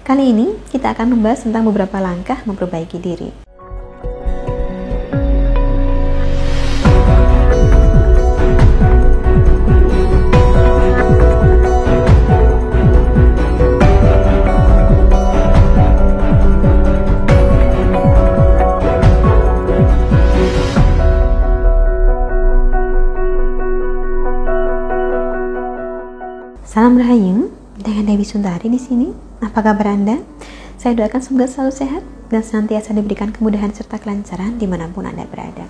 Kali ini kita akan membahas tentang beberapa langkah memperbaiki diri. Salam Rahayu, dengan Dewi Sundari di sini. Apa kabar Anda? Saya doakan semoga selalu sehat dan senantiasa diberikan kemudahan serta kelancaran dimanapun Anda berada.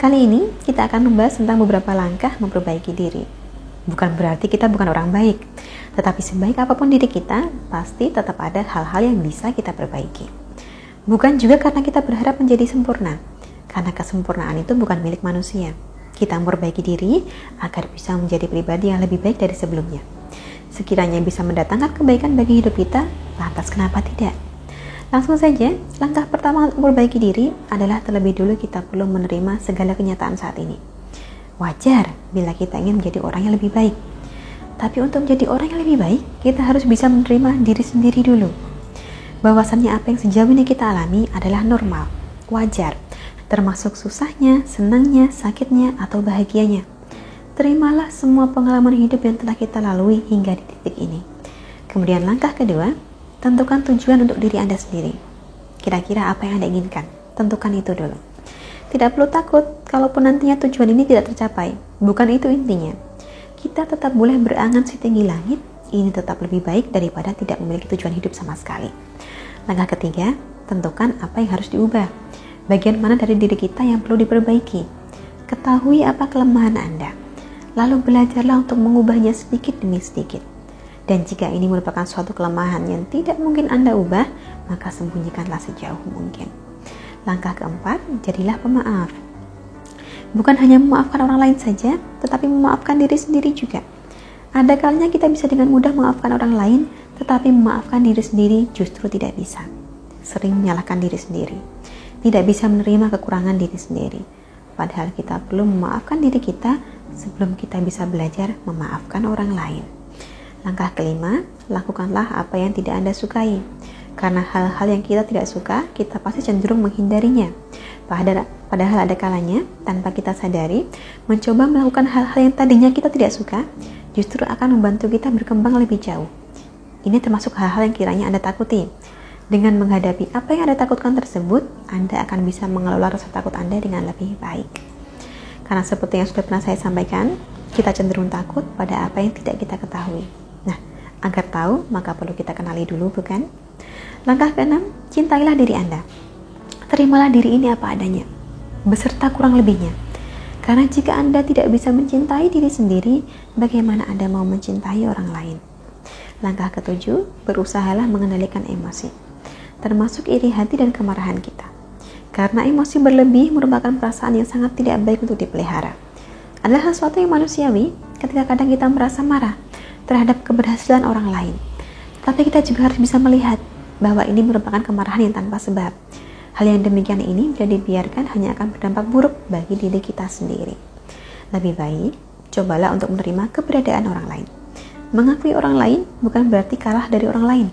Kali ini kita akan membahas tentang beberapa langkah memperbaiki diri. Bukan berarti kita bukan orang baik, tetapi sebaik apapun diri kita, pasti tetap ada hal-hal yang bisa kita perbaiki. Bukan juga karena kita berharap menjadi sempurna, karena kesempurnaan itu bukan milik manusia. Kita memperbaiki diri agar bisa menjadi pribadi yang lebih baik dari sebelumnya. Sekiranya bisa mendatangkan kebaikan bagi hidup kita, lantas kenapa tidak? Langsung saja, langkah pertama untuk memperbaiki diri adalah terlebih dulu kita perlu menerima segala kenyataan saat ini. Wajar bila kita ingin menjadi orang yang lebih baik. Tapi untuk menjadi orang yang lebih baik, kita harus bisa menerima diri sendiri dulu. Bahwasannya apa yang sejauh ini kita alami adalah normal, wajar, termasuk susahnya, senangnya, sakitnya, atau bahagianya. Terimalah semua pengalaman hidup yang telah kita lalui hingga di titik ini. Kemudian langkah kedua, tentukan tujuan untuk diri Anda sendiri. Kira-kira apa yang Anda inginkan? Tentukan itu dulu. Tidak perlu takut kalaupun nantinya tujuan ini tidak tercapai. Bukan itu intinya. Kita tetap boleh berangan setinggi langit, ini tetap lebih baik daripada tidak memiliki tujuan hidup sama sekali. Langkah ketiga, tentukan apa yang harus diubah. Bagian mana dari diri kita yang perlu diperbaiki. Ketahui apa kelemahan Anda. Lalu belajarlah untuk mengubahnya sedikit demi sedikit. Dan jika ini merupakan suatu kelemahan yang tidak mungkin Anda ubah, maka sembunyikanlah sejauh mungkin. Langkah keempat, jadilah pemaaf. Bukan hanya memaafkan orang lain saja, tetapi memaafkan diri sendiri juga. Ada kalanya kita bisa dengan mudah memaafkan orang lain, tetapi memaafkan diri sendiri justru tidak bisa. Sering menyalahkan diri sendiri. Tidak bisa menerima kekurangan diri sendiri. Padahal kita perlu memaafkan diri kita sebelum kita bisa belajar memaafkan orang lain. Langkah kelima, lakukanlah apa yang tidak Anda sukai. Karena hal-hal yang kita tidak suka, kita pasti cenderung menghindarinya. Padahal ada kalanya, tanpa kita sadari, mencoba melakukan hal-hal yang tadinya kita tidak suka, justru akan membantu kita berkembang lebih jauh. Ini termasuk hal-hal yang kiranya Anda takuti. Dengan menghadapi apa yang Anda takutkan tersebut, Anda akan bisa mengelola rasa takut Anda dengan lebih baik. Karena seperti yang sudah pernah saya sampaikan, kita cenderung takut pada apa yang tidak kita ketahui. Nah, agar tahu, maka perlu kita kenali dulu, bukan? Langkah keenam, cintailah diri Anda. Terimalah diri ini apa adanya, beserta kurang lebihnya. Karena jika Anda tidak bisa mencintai diri sendiri, bagaimana Anda mau mencintai orang lain? Langkah ketujuh, berusahalah mengendalikan emosi. Termasuk iri hati dan kemarahan kita. Karena emosi berlebih merupakan perasaan yang sangat tidak baik untuk dipelihara. Adalah sesuatu yang manusiawi ketika kadang kita merasa marah terhadap keberhasilan orang lain. Tapi kita juga harus bisa melihat bahwa ini merupakan kemarahan yang tanpa sebab. Hal yang demikian ini bila dibiarkan hanya akan berdampak buruk bagi diri kita sendiri. Lebih baik, cobalah untuk menerima keberadaan orang lain. Mengakui orang lain bukan berarti kalah dari orang lain.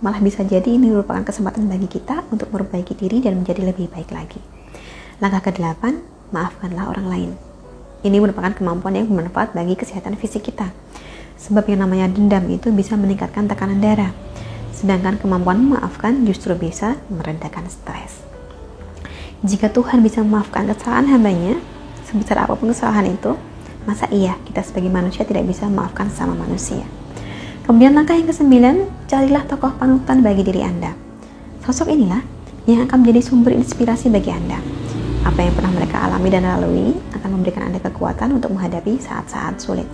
Malah bisa jadi ini merupakan kesempatan bagi kita untuk memperbaiki diri dan menjadi lebih baik lagi. Langkah ke-8, maafkanlah orang lain. Ini merupakan kemampuan yang bermanfaat bagi kesehatan fisik kita. Sebab yang namanya dendam itu bisa meningkatkan tekanan darah. Sedangkan kemampuan memaafkan justru bisa meredakan stres. Jika Tuhan bisa memaafkan kesalahan hambanya, sebesar apapun kesalahan itu, masa iya kita sebagai manusia tidak bisa memaafkan sesama manusia? Kemudian langkah yang ke-9, carilah tokoh panutan bagi diri Anda. Sosok inilah yang akan menjadi sumber inspirasi bagi Anda. Apa yang pernah mereka alami dan lalui akan memberikan Anda kekuatan untuk menghadapi saat-saat sulit.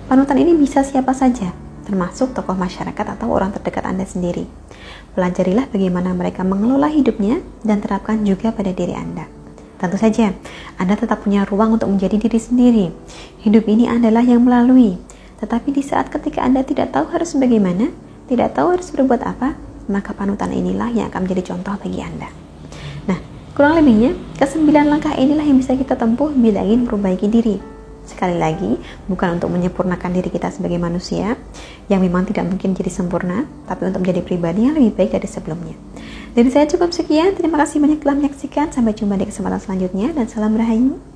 Panutan ini bisa siapa saja, termasuk tokoh masyarakat atau orang terdekat Anda sendiri. Pelajarilah bagaimana mereka mengelola hidupnya dan terapkan juga pada diri Anda. Tentu saja, Anda tetap punya ruang untuk menjadi diri sendiri. Hidup ini adalah yang melalui. Tetapi di saat ketika Anda tidak tahu harus bagaimana, tidak tahu harus berbuat apa, maka panutan inilah yang akan menjadi contoh bagi Anda. Nah, kurang lebihnya, ke-9 langkah inilah yang bisa kita tempuh bila ingin memperbaiki diri. Sekali lagi, bukan untuk menyempurnakan diri kita sebagai manusia yang memang tidak mungkin jadi sempurna, tapi untuk menjadi pribadi yang lebih baik dari sebelumnya. Dari saya cukup sekian, terima kasih banyak telah menyaksikan. Sampai jumpa di kesempatan selanjutnya, dan salam Rahayu.